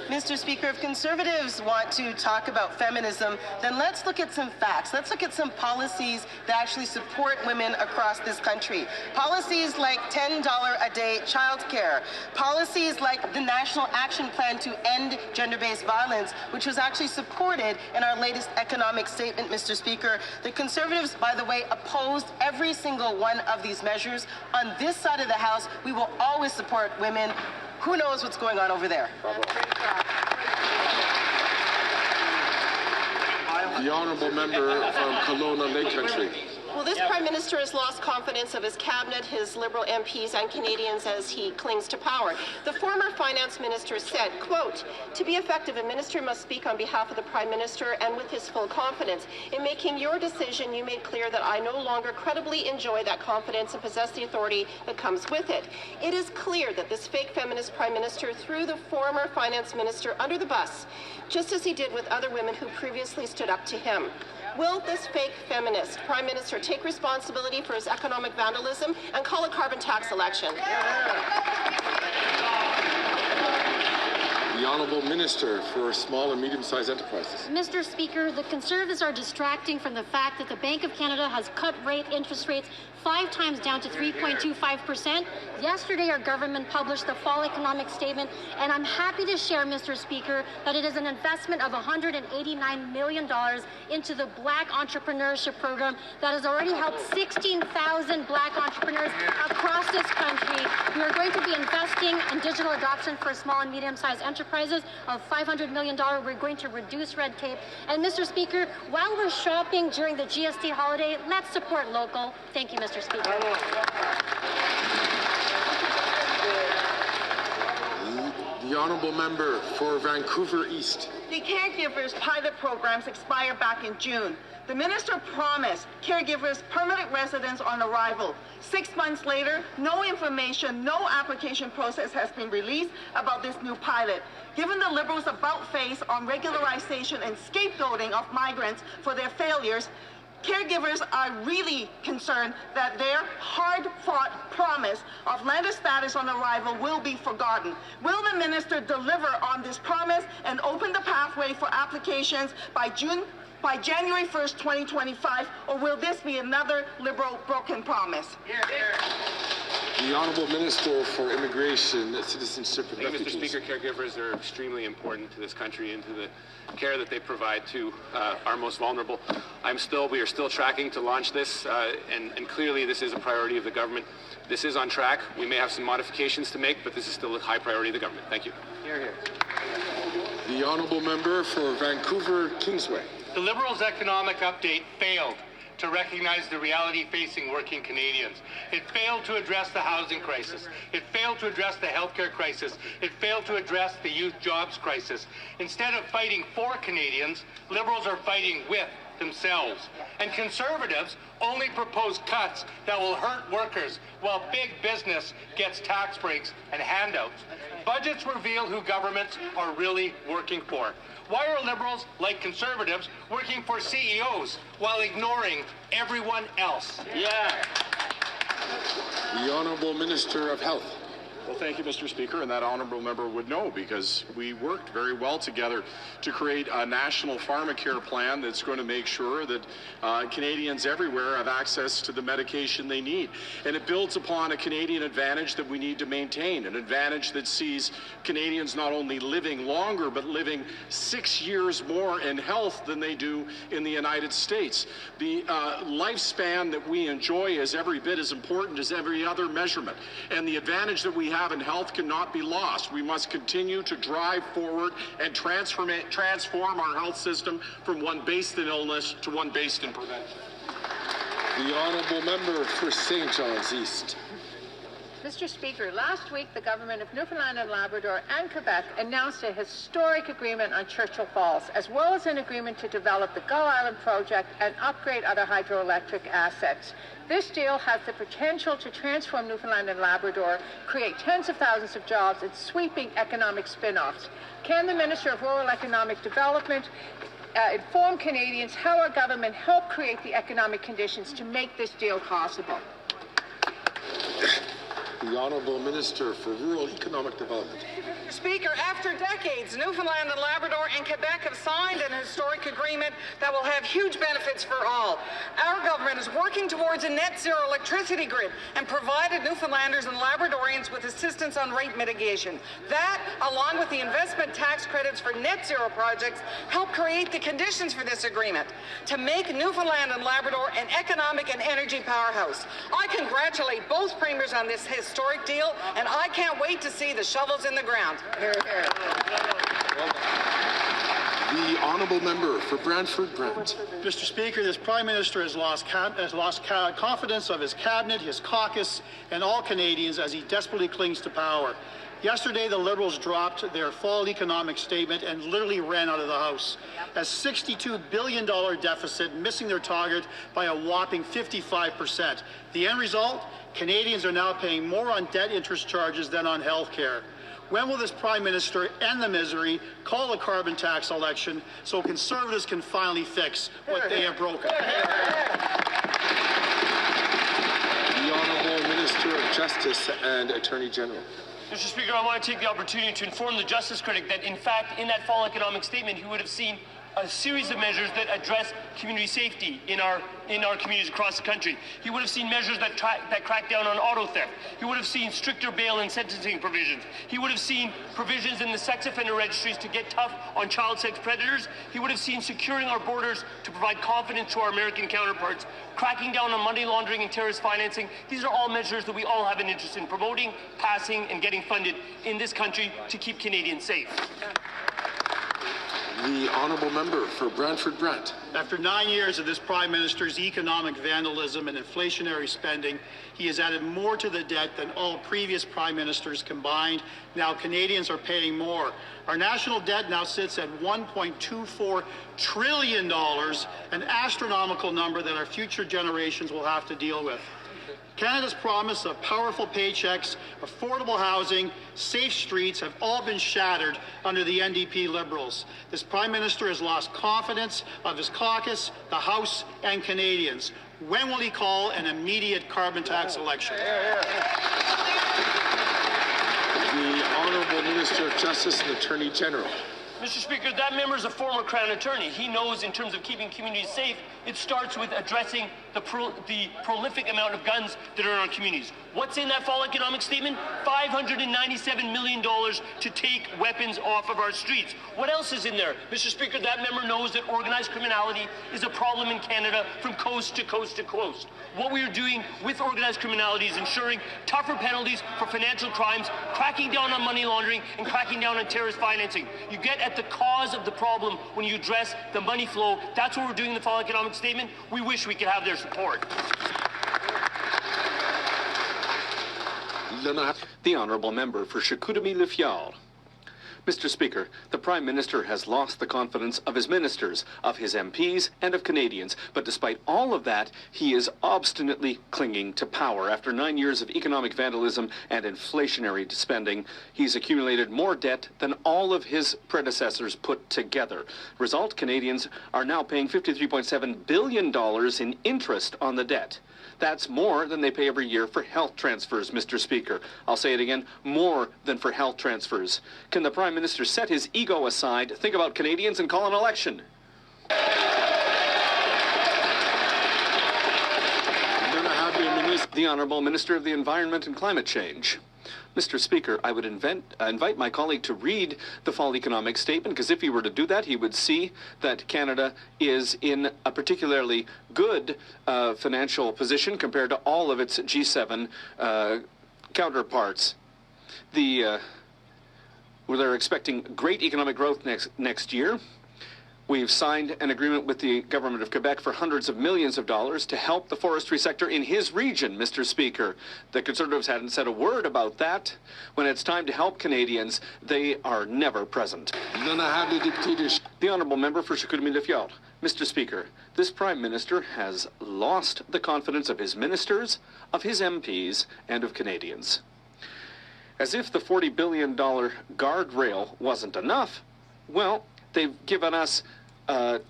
Mr. Speaker, if Conservatives want to talk about feminism, then let's look at some facts. Let's look at some policies that actually support women across this country. Policies like $10 a day childcare. Policies like the National Action Plan to End Gender-Based Violence, which was actually supported in our latest economic statement, Mr. Speaker. The Conservatives, by the way, opposed every single one of these measures. On this side of the House, we will always support women Who knows what's going on over there? The honourable member from Kelowna Lake Country. Well, this Prime Minister has lost confidence of his cabinet, his Liberal MPs, and Canadians as he clings to power. The former Finance Minister said, quote, "To be effective, a minister must speak on behalf of the Prime Minister and with his full confidence. In making your decision, you made clear that I no longer credibly enjoy that confidence and possess the authority that comes with it. It is clear that this fake feminist Prime Minister threw the former Finance Minister under the bus, just as he did with other women who previously stood up to him. Will this fake feminist Prime Minister take responsibility for his economic vandalism and call a carbon tax election?" The honourable minister for small and medium-sized enterprises. Mr. Speaker, the Conservatives are distracting from the fact that the Bank of Canada has cut interest rates 5 times down to 3.25%. Yesterday, our government published the fall economic statement, and I'm happy to share, Mr. Speaker, that it is an investment of $189 million into the Black Entrepreneurship Program that has already helped 16,000 Black entrepreneurs across this country. We are going to be investing in digital adoption for small and medium-sized enterprises of $500 million. We're going to reduce red tape. And, Mr. Speaker, while we're shopping during the GST holiday, let's support local. Thank you, Mr. Speaker. The honourable member for Vancouver East. The caregivers pilot programs expired back in June. The minister promised caregivers permanent residence on arrival. 6 months later, no information, no application process has been released about this new pilot. Given the Liberals' about-face on regularization and scapegoating of migrants for their failures, caregivers are really concerned that their hard-fought promise of landed status on arrival will be forgotten. Will the minister deliver on this promise and open the pathway for applications by January 1st, 2025, or will this be another Liberal broken promise? The honourable minister for Immigration, Citizenship and Refugees. Mr. Speaker, caregivers are extremely important to this country and to the care that they provide to our most vulnerable. We are still tracking to launch this, and clearly this is a priority of the government. This is on track. We may have some modifications to make, but this is still a high priority of the government. Thank you. Hear, hear. The honourable member for Vancouver Kingsway. The Liberals' economic update failed to recognize the reality facing working Canadians. It failed to address the housing crisis. It failed to address the healthcare crisis. It failed to address the youth jobs crisis. Instead of fighting for Canadians, Liberals are fighting with themselves. And Conservatives only propose cuts that will hurt workers while big business gets tax breaks and handouts. Budgets reveal who governments are really working for. Why are Liberals, like Conservatives, working for CEOs while ignoring everyone else? Yeah. The Honourable Minister of Health. Well, thank you, Mr. Speaker, and that honourable member would know because we worked very well together to create a national pharmacare plan that's going to make sure that Canadians everywhere have access to the medication they need. And it builds upon a Canadian advantage that we need to maintain, an advantage that sees Canadians not only living longer, but living 6 years more in health than they do in the United States. The lifespan that we enjoy is every bit as important as every other measurement. And the advantage that we have in health cannot be lost. We must continue to drive forward and transform our health system from one based in illness to one based in prevention. The honourable member for St. John's East. Mr. Speaker, last week the government of Newfoundland and Labrador and Quebec announced a historic agreement on Churchill Falls, as well as an agreement to develop the Gull Island project and upgrade other hydroelectric assets. This deal has the potential to transform Newfoundland and Labrador, create tens of thousands of jobs, and sweeping economic spin-offs. Can the Minister of Rural Economic Development inform Canadians how our government helped create the economic conditions to make this deal possible? The Honourable Minister for Rural Economic Development. Speaker, after decades, Newfoundland and Labrador and Quebec have signed an historic agreement that will have huge benefits for all. Our government is working towards a net zero electricity grid and provided Newfoundlanders and Labradorians with assistance on rate mitigation. That, along with the investment tax credits for net zero projects, help create the conditions for this agreement to make Newfoundland and Labrador an economic and energy powerhouse. I congratulate both premiers on this historic historic deal, and I can't wait to see the shovels in the ground. Hear, hear. The honourable member for Brantford Brant. Mr. Speaker, this Prime Minister has lost confidence of his cabinet, his caucus, and all Canadians as he desperately clings to power. Yesterday, the Liberals dropped their fall economic statement and literally ran out of the House. A $62 billion deficit, missing their target by a whopping 55%. The end result? Canadians are now paying more on debt interest charges than on health care. When will this Prime Minister end the misery, call a carbon tax election, so Conservatives can finally fix what they have broken? The Honourable Minister of Justice and Attorney General. Mr. Speaker, I want to take the opportunity to inform the Justice Critic that, in fact, in that fall economic statement, he would have seen a series of measures that address community safety in our communities across the country. He would have seen measures that crack down on auto theft. He would have seen stricter bail and sentencing provisions. He would have seen provisions in the sex offender registries to get tough on child sex predators. He would have seen securing our borders to provide confidence to our American counterparts, cracking down on money laundering and terrorist financing. These are all measures that we all have an interest in promoting, passing, and getting funded in this country to keep Canadians safe. The honourable member for Brantford Brant. After 9 years of this Prime Minister's economic vandalism and inflationary spending, he has added more to the debt than all previous Prime Ministers combined. Now Canadians are paying more. Our national debt now sits at $1.24 trillion, an astronomical number that our future generations will have to deal with. Canada's promise of powerful paychecks, affordable housing, safe streets have all been shattered under the NDP Liberals. This Prime Minister has lost confidence of his caucus, the House, and Canadians. When will he call an immediate carbon tax election? The Honourable Minister of Justice and Attorney General. Mr. Speaker, that member is a former Crown attorney. He knows in terms of keeping communities safe, it starts with addressing the prolific amount of guns that are in our communities. What's in that fall economic statement? $597 million to take weapons off of our streets. What else is in there? Mr. Speaker, that member knows that organized criminality is a problem in Canada from coast to coast to coast. What we are doing with organized criminality is ensuring tougher penalties for financial crimes, cracking down on money laundering, and cracking down on terrorist financing. You get at the cause of the problem when you address the money flow. That's what we're doing in the fall economic statement. We wish we could have their support. The honourable member for Chicoutimi-Le Mr. Speaker, the Prime Minister has lost the confidence of his ministers, of his MPs, and of Canadians. But despite all of that, he is obstinately clinging to power. After 9 years of economic vandalism and inflationary spending, he's accumulated more debt than all of his predecessors put together. Result, Canadians are now paying $53.7 billion in interest on the debt. That's more than they pay every year for health transfers, Mr. Speaker. I'll say it again, more than for health transfers. Can the Prime Minister set his ego aside, think about Canadians, and call an election? The Honourable Minister of the Environment and Climate Change. Mr. Speaker, I would invite my colleague to read the fall economic statement, because if he were to do that, he would see that Canada is in a particularly good financial position compared to all of its G7 counterparts. They're expecting great economic growth next year. We've signed an agreement with the government of Quebec for hundreds of millions of dollars to help the forestry sector in his region, Mr. Speaker. The Conservatives hadn't said a word about that. When it's time to help Canadians, they are never present. The honourable member for Chicoutimi-Le Fjord. Mr. Speaker, this Prime Minister has lost the confidence of his ministers, of his MPs, and of Canadians. As if the $40 billion guardrail wasn't enough, well, they've given us a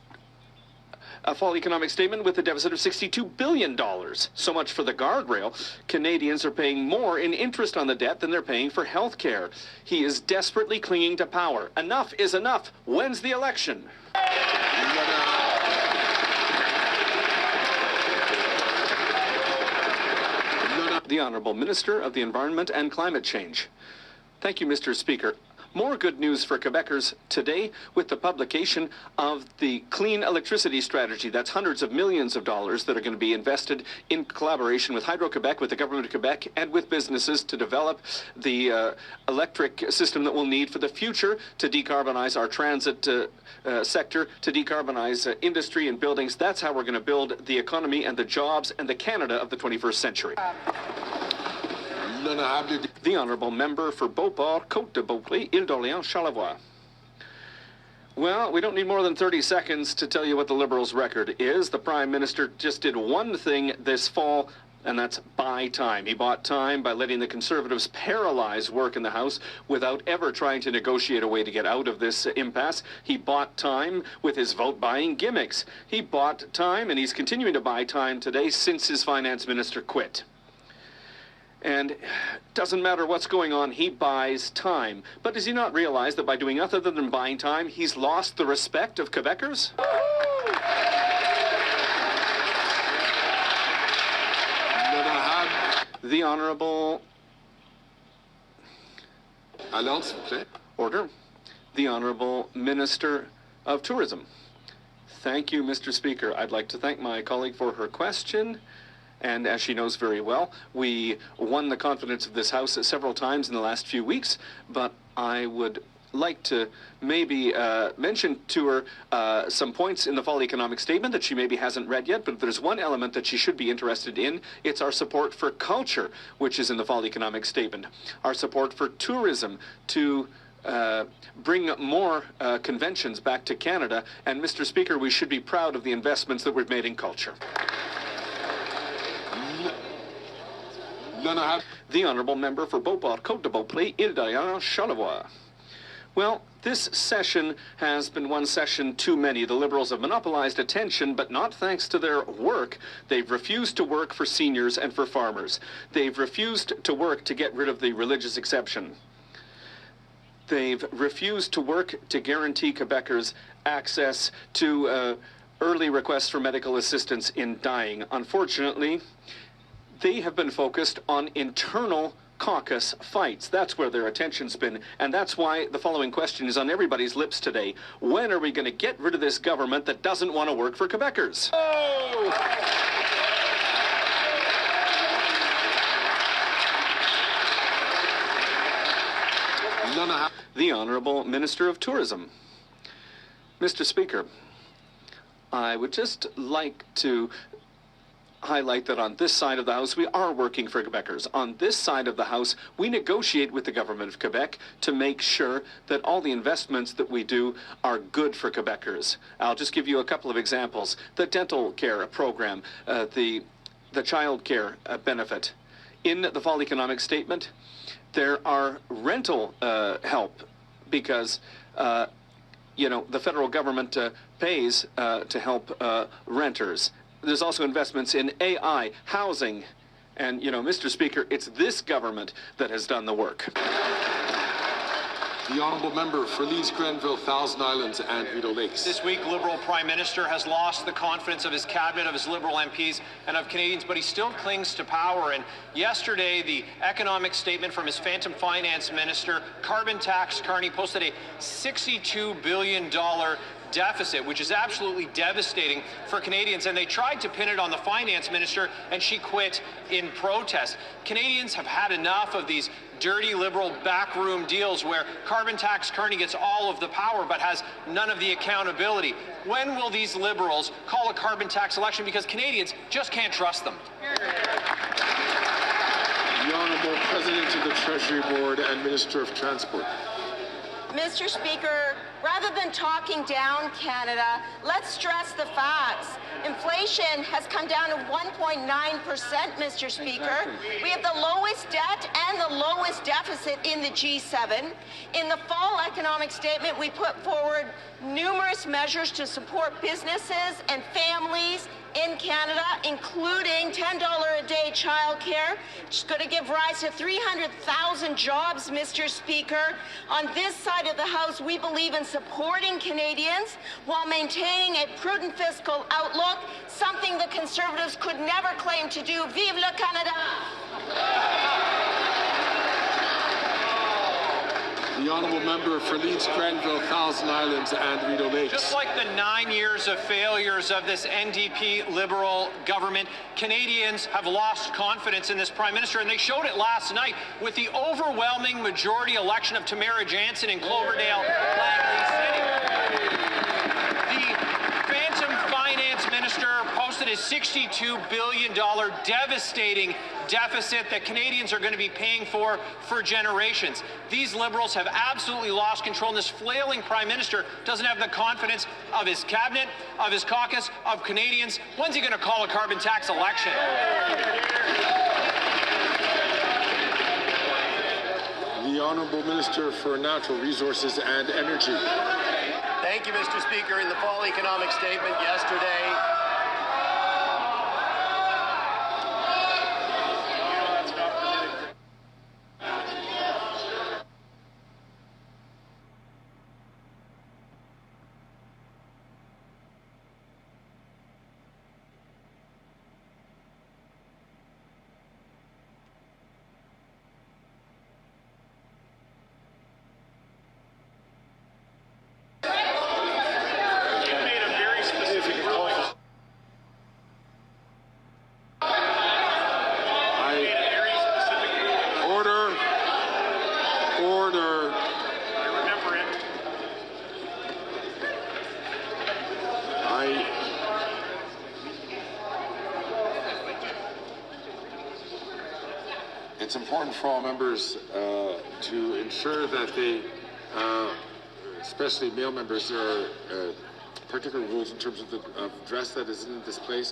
fall economic statement with a deficit of $62 billion. So much for the guardrail. Canadians are paying more in interest on the debt than they're paying for health care. He is desperately clinging to power. Enough is enough. When's the election? The Honourable Minister of the Environment and Climate Change. Thank you, Mr. Speaker. More good news for Quebecers today with the publication of the Clean Electricity Strategy. That's hundreds of millions of dollars that are going to be invested in collaboration with Hydro-Quebec, with the government of Quebec, and with businesses to develop the electric system that we'll need for the future to decarbonize our transit sector, to decarbonize industry and buildings. That's how we're going to build the economy and the jobs and the Canada of the 21st century. The Honourable Member for Beauport, Côte de Beaupré, Île d'Orléans, Charlevoix. Well, we don't need more than 30 seconds to tell you what the Liberals' record is. The Prime Minister just did one thing this fall, and that's buy time. He bought time by letting the Conservatives paralyze work in the House without ever trying to negotiate a way to get out of this impasse. He bought time with his vote-buying gimmicks. He bought time, and he's continuing to buy time today since his finance minister quit. And doesn't matter what's going on, he buys time. But does he not realize that by doing nothing other than buying time, he's lost the respect of Quebecers? The Honourable... Order. The Honourable Minister of Tourism. Thank you, Mr. Speaker. I'd like to thank my colleague for her question. And as she knows very well, we won the confidence of this House several times in the last few weeks, but I would like to maybe mention to her some points in the Fall Economic Statement that she maybe hasn't read yet, but if there's one element that she should be interested in, it's our support for culture, which is in the Fall Economic Statement. Our support for tourism to bring more conventions back to Canada. And Mr. Speaker, we should be proud of the investments that we've made in culture. The Honourable Member for Beauport, Côte de Beaupré, Île d'Orléans, Charlevoix. Well, this session has been one session too many. The Liberals have monopolized attention, but not thanks to their work. They've refused to work for seniors and for farmers. They've refused to work to get rid of the religious exception. They've refused to work to guarantee Quebecers access to early requests for medical assistance in dying. Unfortunately, they have been focused on internal caucus fights. That's where their attention's been, and that's why the following question is on everybody's lips today. When are we going to get rid of this government that doesn't want to work for Quebecers? Oh! The Honourable Minister of Tourism. Mr. Speaker, I would just like to highlight that on this side of the House, we are working for Quebecers. On this side of the House, we negotiate with the government of Quebec to make sure that all the investments that we do are good for Quebecers. I'll just give you a couple of examples. The dental care program, the child care benefit. In the Fall Economic Statement, there are rental help because you know, the federal government pays to help renters. There's also investments in AI, housing, and, you know, Mr. Speaker, it's this government that has done the work. The Honourable Member for Leeds, Grenville, Thousand Islands and Rideau Lakes. This week, Liberal Prime Minister has lost the confidence of his cabinet, of his Liberal MPs and of Canadians, but he still clings to power. And yesterday, the economic statement from his phantom finance minister, Carbon Tax Carney, posted a $62 billion deficit, which is absolutely devastating for Canadians, and they tried to pin it on the finance minister, and she quit in protest. Canadians have had enough of these dirty Liberal backroom deals where Carbon Tax Carney gets all of the power but has none of the accountability. When will these Liberals call a carbon tax election? Because Canadians just can't trust them. The Honourable President of the Treasury Board and Minister of Transport. Mr. Speaker, rather than talking down Canada, let's stress the facts. Inflation has come down to 1.9%, Mr. Speaker. We have the lowest debt and the lowest deficit in the G7. In the Fall Economic Statement, we put forward numerous measures to support businesses and families in Canada, including $10 a day childcare, which is going to give rise to 300,000 jobs, Mr. Speaker. On this side of the House, we believe in supporting Canadians while maintaining a prudent fiscal outlook, something the Conservatives could never claim to do. Vive le Canada! The honourable member for Leeds, Grenville, Thousand Islands and Rideau Lakes. Just like the 9 years of failures of this NDP Liberal government, Canadians have lost confidence in this Prime Minister, and they showed it last night with the overwhelming majority election of Tamara Jansen in Cloverdale, Langley City. The Phantom Finance Minister posted a $62 billion devastating deficit that Canadians are going to be paying for generations. These Liberals have absolutely lost control, and this flailing Prime Minister doesn't have the confidence of his cabinet, of his caucus, of Canadians. When's he going to call a carbon tax election? The Honourable Minister for Natural Resources and Energy. Thank you, Mr. Speaker. In the fall economic statement yesterday, It's important for all members to ensure that they, especially male members, there are particular rules in terms of the dress that is in this place.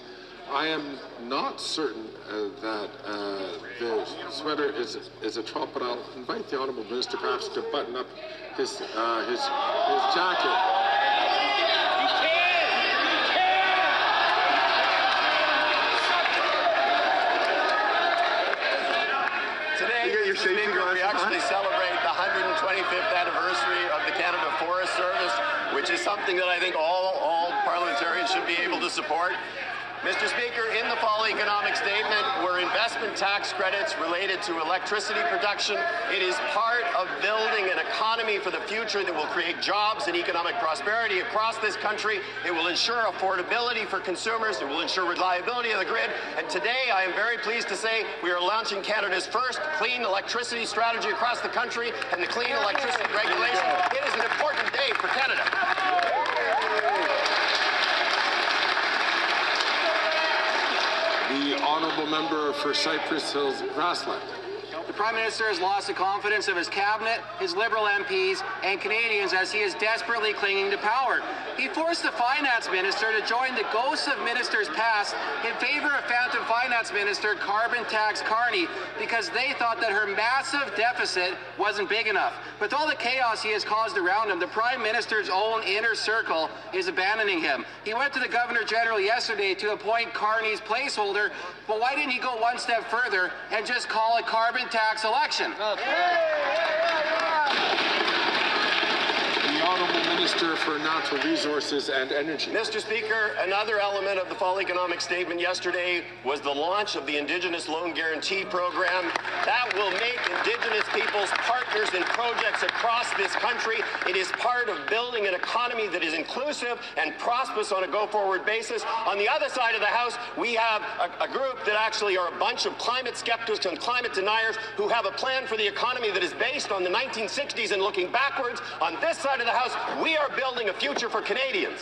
I am not certain that the sweater is a top, but I'll invite the Honourable Minister perhaps to button up his jacket. We actually celebrate the 125th anniversary of the Canada Forest Service, which is something that I think all parliamentarians should be able to support. Mr. Speaker, in the fall economic statement were investment tax credits related to electricity production. It is part of building an economy for the future that will create jobs and economic prosperity across this country. It will ensure affordability for consumers. It will ensure reliability of the grid. And today, I am very pleased to say we are launching Canada's first clean electricity strategy across the country and the clean electricity regulation. It is an important day for Canada. The Honourable Member for Cypress Hills, Grassland. The Prime Minister has lost the confidence of his cabinet, his Liberal MPs, and Canadians as he is desperately clinging to power. He forced the Finance Minister to join the ghosts of ministers past in favor of Phantom Finance Minister Carbon Tax Carney because they thought that her massive deficit wasn't big enough. With all the chaos he has caused around him, the Prime Minister's own inner circle is abandoning him. He went to the Governor General yesterday to appoint Carney's placeholder, but why didn't he go one step further and just call a carbon tax election? The Honourable Minister for Natural Resources and Energy. Mr. Speaker, another element of the fall economic statement yesterday was the launch of the Indigenous Loan Guarantee Program. That will make Indigenous peoples partners in projects across this country. It is part of building an economy that is inclusive and prosperous on a go-forward basis. On the other side of the House, we have a group that actually are a bunch of climate skeptics and climate deniers who have a plan for the economy that is based on the 1960s and looking backwards. On this side of the House, we are building a future for Canadians.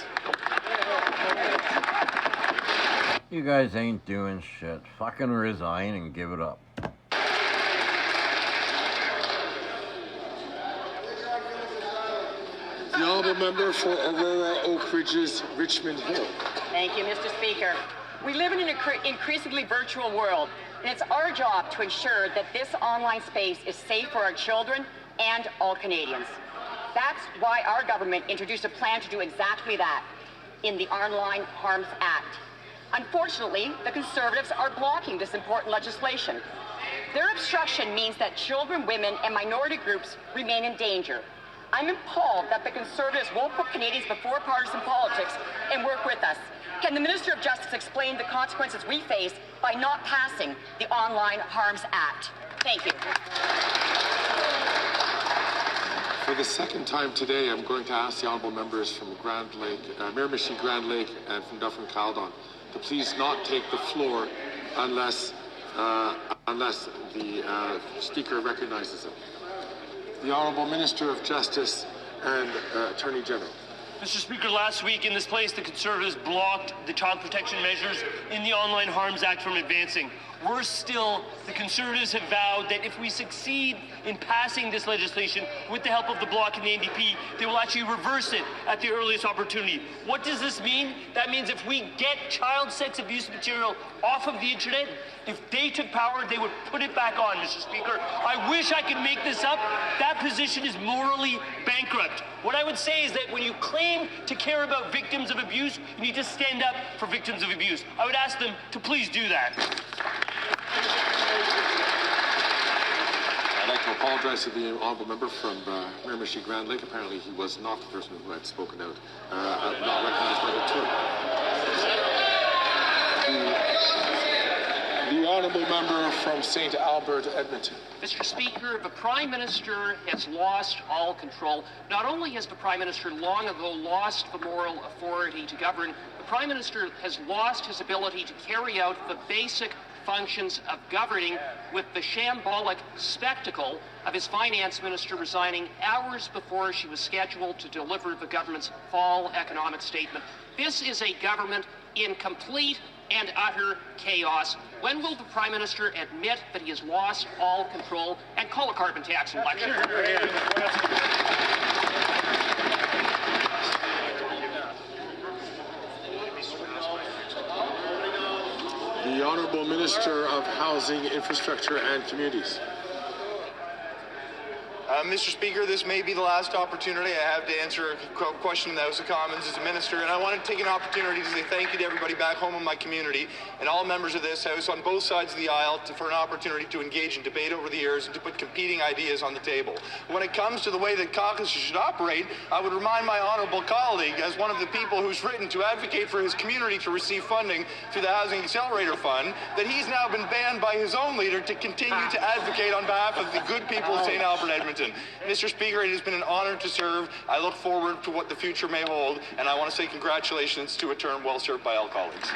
You guys ain't doing shit. Fucking resign and give it up. The Honourable Member for Aurora Oak Ridges, Richmond Hill. Thank you, Mr. Speaker. We live in an increasingly virtual world, and it's our job to ensure that this online space is safe for our children and all Canadians. That's why our government introduced a plan to do exactly that in the Online Harms Act. Unfortunately, the Conservatives are blocking this important legislation. Their obstruction means that children, women, and minority groups remain in danger. I'm appalled that the Conservatives won't put Canadians before partisan politics and work with us. Can the Minister of Justice explain the consequences we face by not passing the Online Harms Act? Thank you. For the second time today, I'm going to ask the honourable members from Grand Lake, Miramichi, Grand Lake, and from Dufferin Caledon to please not take the floor unless the Speaker recognizes it. The Honourable Minister of Justice and Attorney General. Mr. Speaker, last week in this place, the Conservatives blocked the child protection measures in the Online Harms Act from advancing. Worse still, the Conservatives have vowed that if we succeed in passing this legislation with the help of the Bloc and the NDP, they will actually reverse it at the earliest opportunity. What does this mean? That means if we get child sex abuse material off of the internet, if they took power, they would put it back on, Mr. Speaker. I wish I could make this up. That position is morally bankrupt. What I would say is that when you claim to care about victims of abuse, you need to stand up for victims of abuse. I would ask them to please do that. I'd like to apologize to the honourable member from Miramichi Grand Lake. Apparently he was not the person who had spoken out. Not recognized by the term. The honourable member from St. Albert, Edmonton. Mr. Speaker, the Prime Minister has lost all control. Not only has the Prime Minister long ago lost the moral authority to govern, the Prime Minister has lost his ability to carry out the basic functions of governing with the shambolic spectacle of his finance minister resigning hours before she was scheduled to deliver the government's fall economic statement. This is a government in complete and utter chaos. When will the Prime Minister admit that he has lost all control and call a carbon tax election? The Honourable Minister of Housing, Infrastructure and Communities. Mr. Speaker, this may be the last opportunity I have to answer a question in the House of Commons as a minister, and I want to take an opportunity to say thank you to everybody back home in my community and all members of this House on both sides of the aisle for an opportunity to engage in debate over the years and to put competing ideas on the table. When it comes to the way that caucuses should operate, I would remind my honourable colleague, as one of the people who's written to advocate for his community to receive funding through the Housing Accelerator Fund, that he's now been banned by his own leader to continue to advocate on behalf of the good people of St. Albert, Edmonton. Mr. Speaker, it has been an honour to serve. I look forward to what the future may hold, and I want to say congratulations to a term well served by all colleagues.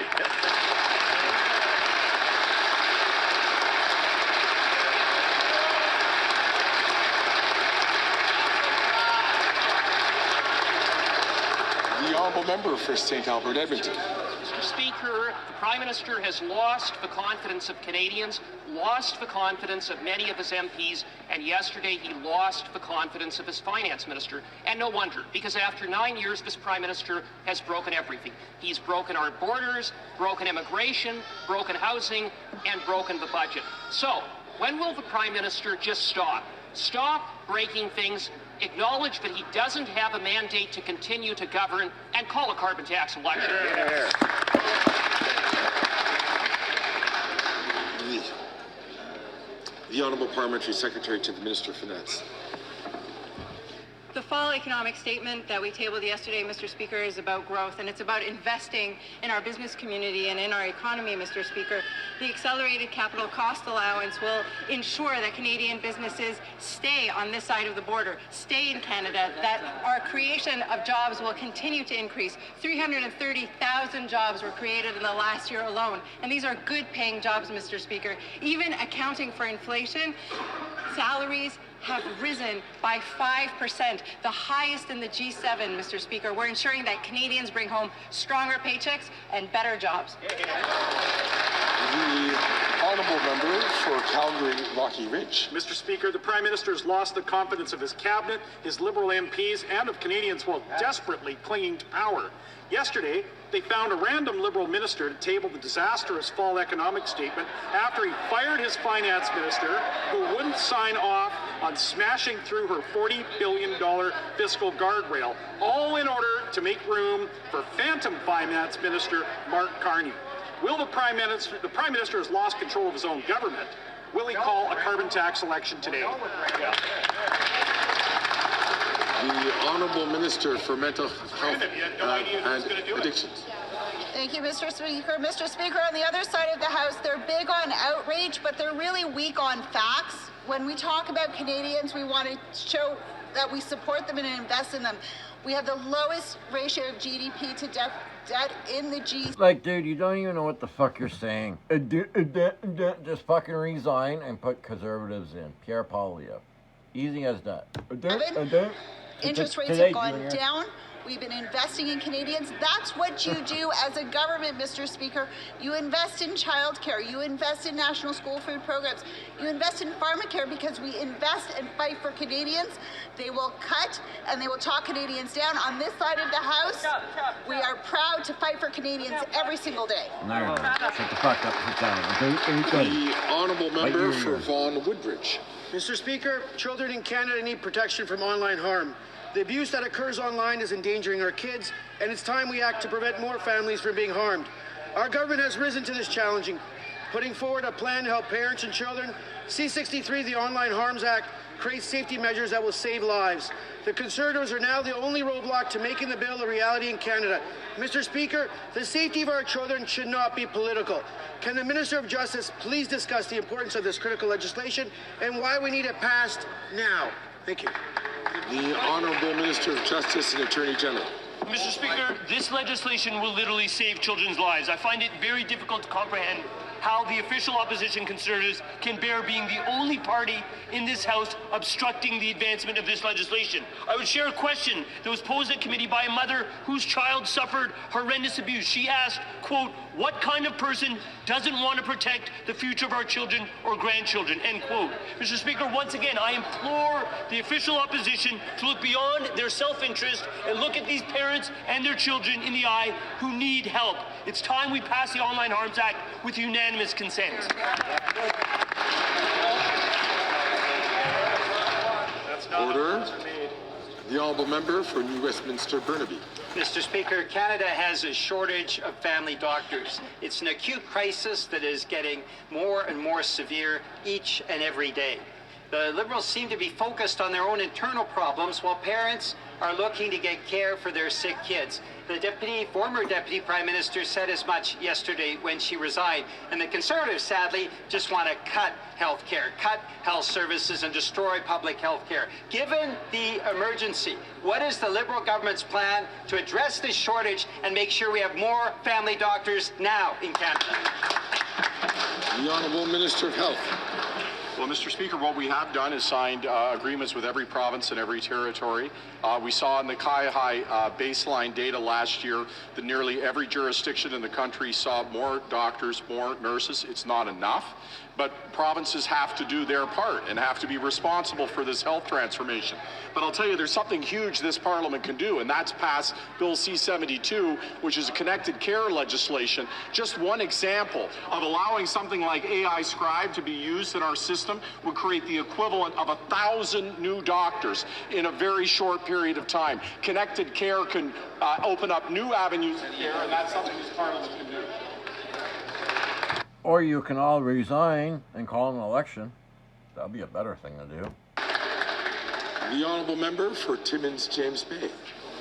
The honourable member for St. Albert, Edmonton. Mr. Speaker, the Prime Minister has lost the confidence of Canadians, lost the confidence of many of his MPs, and yesterday he lost the confidence of his finance minister. And no wonder, because after 9 years, this Prime Minister has broken everything. He's broken our borders, broken immigration, broken housing, and broken the budget. So, when will the Prime Minister just stop? Stop breaking things, acknowledge that he doesn't have a mandate to continue to govern, and call a carbon tax election. The Honourable Parliamentary Secretary to the Minister of Finance. The fall economic statement that we tabled yesterday, Mr. Speaker, is about growth, and it's about investing in our business community and in our economy, Mr. Speaker. The accelerated capital cost allowance will ensure that Canadian businesses stay on this side of the border, stay in Canada, that our creation of jobs will continue to increase. 330,000 jobs were created in the last year alone, and these are good-paying jobs, Mr. Speaker. Even accounting for inflation, salaries have risen by 5%, the highest in the G7, Mr. Speaker. We're ensuring that Canadians bring home stronger paychecks and better jobs. The honourable member for Calgary, Rocky Ridge. Mr. Speaker, the Prime Minister has lost the confidence of his cabinet, his Liberal MPs, and of Canadians while desperately clinging to power. Yesterday, they found a random Liberal minister to table the disastrous fall economic statement after he fired his finance minister, who wouldn't sign off on smashing through her $40 billion fiscal guardrail, all in order to make room for phantom finance minister Mark Carney. Will the Prime Minister has lost control of his own government. Will he call a carbon tax election today? The Honourable Minister for Mental Health and Addictions. Thank you, Mr. Speaker. Mr. Speaker, on the other side of the House, they're big on outrage, but they're really weak on facts. When we talk about Canadians, we want to show that we support them and invest in them. We have the lowest ratio of GDP to debt in the G. Like, dude, you don't even know what the fuck you're saying. Just fucking resign and put conservatives in. Pierre Poilievre. Easy as that. Interest rates have gone down. We've been investing in Canadians. That's what you do as a government, Mr. Speaker. You invest in childcare. You invest in national school food programs. You invest in pharmacare because we invest and fight for Canadians. They will cut and they will talk Canadians down. On this side of the House, we are proud to fight for Canadians every single day. No, shut the fuck up. Sit down. The honourable member for Vaughan Woodbridge. Mr. Speaker, children in Canada need protection from online harm. The abuse that occurs online is endangering our kids, and it's time we act to prevent more families from being harmed. Our government has risen to this challenge, putting forward a plan to help parents and children. C-63, the Online Harms Act, creates safety measures that will save lives. The Conservatives are now the only roadblock to making the bill a reality in Canada. Mr. Speaker, the safety of our children should not be political. Can the Minister of Justice please discuss the importance of this critical legislation and why we need it passed now? Thank you. The Honourable Minister of Justice and Attorney General. Mr. Speaker, this legislation will literally save children's lives. I find it very difficult to comprehend how the official opposition Conservatives can bear being the only party in this House obstructing the advancement of this legislation. I would share a question that was posed at committee by a mother whose child suffered horrendous abuse. She asked, quote, "What kind of person doesn't want to protect the future of our children or grandchildren?" End quote. Mr. Speaker, once again, I implore the official opposition to look beyond their self-interest and look at these parents and their children in the eye who need help. It's time we pass the Online Harms Act with unanimous consent. Order. The honourable member for New Westminster Burnaby. Mr. Speaker, Canada has a shortage of family doctors. It's an acute crisis that is getting more and more severe each and every day. The Liberals seem to be focused on their own internal problems while parents are looking to get care for their sick kids. The former Deputy Prime Minister said as much yesterday when she resigned. And the Conservatives, sadly, just want to cut health care, cut health services and destroy public health care. Given the emergency, what is the Liberal government's plan to address this shortage and make sure we have more family doctors now in Canada? The Honourable Minister of Health. Well, Mr. Speaker, what we have done is signed agreements with every province and every territory. We saw in the CIHI baseline data last year that nearly every jurisdiction in the country saw more doctors, more nurses. It's not enough, but provinces have to do their part and have to be responsible for this health transformation. But I'll tell you, there's something huge this Parliament can do, and that's pass Bill C-72, which is a connected care legislation. Just one example of allowing something like AI Scribe to be used in our system would create the equivalent of 1,000 new doctors in a very short period of time. Connected care can open up new avenues of care, and that's something this Parliament can do. Or you can all resign and call an election. That'd be a better thing to do. The honourable member for Timmins James Bay.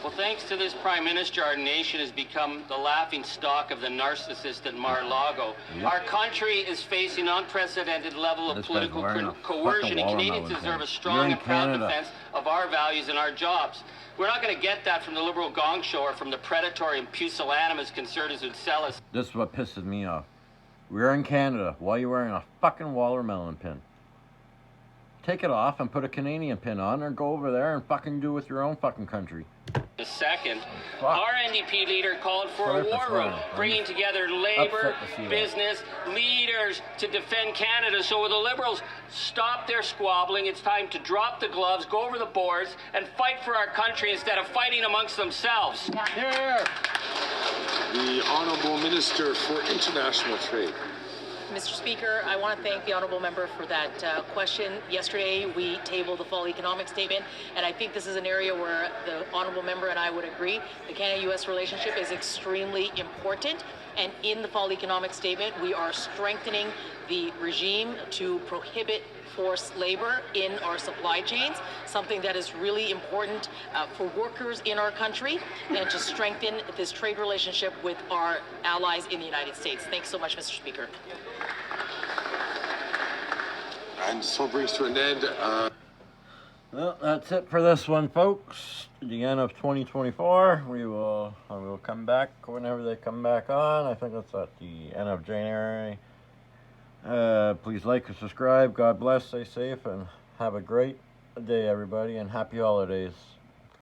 Well, thanks to this Prime Minister, our nation has become the laughing stock of the narcissist at Mar-a-Lago. Yep. Our country is facing an unprecedented level of political coercion, and Canadians deserve a strong and proud defense of our values and our jobs. We're not going to get that from the Liberal gong show or from the predatory and pusillanimous Conservatives who sell us. This is what pisses me off. We're in Canada. Why are you wearing a fucking watermelon pin? Take it off and put a Canadian pin on, or go over there and fucking do it with your own fucking country. The second, our NDP leader called for a war room, bringing together labor, business, leaders to defend Canada. So will the Liberals stop their squabbling? It's time to drop the gloves, go over the boards, and fight for our country instead of fighting amongst themselves. Here. The Honourable Minister for International Trade. Mr. Speaker, I want to thank the honourable member for that question. Yesterday, we tabled the fall economic statement, and I think this is an area where the honourable member and I would agree. The Canada-U.S. relationship is extremely important, and in the fall economic statement, we are strengthening the regime to prohibit forced labor in our supply chains, something that is really important for workers in our country, and to strengthen this trade relationship with our allies in the United States. Thanks so much, Mr. Speaker. And so brings to an end. Well, that's it for this one, folks. The end of 2024. I will come back whenever they come back on. I think that's at the end of January. Please like and subscribe. God bless. Stay safe and have a great day, everybody, and happy holidays.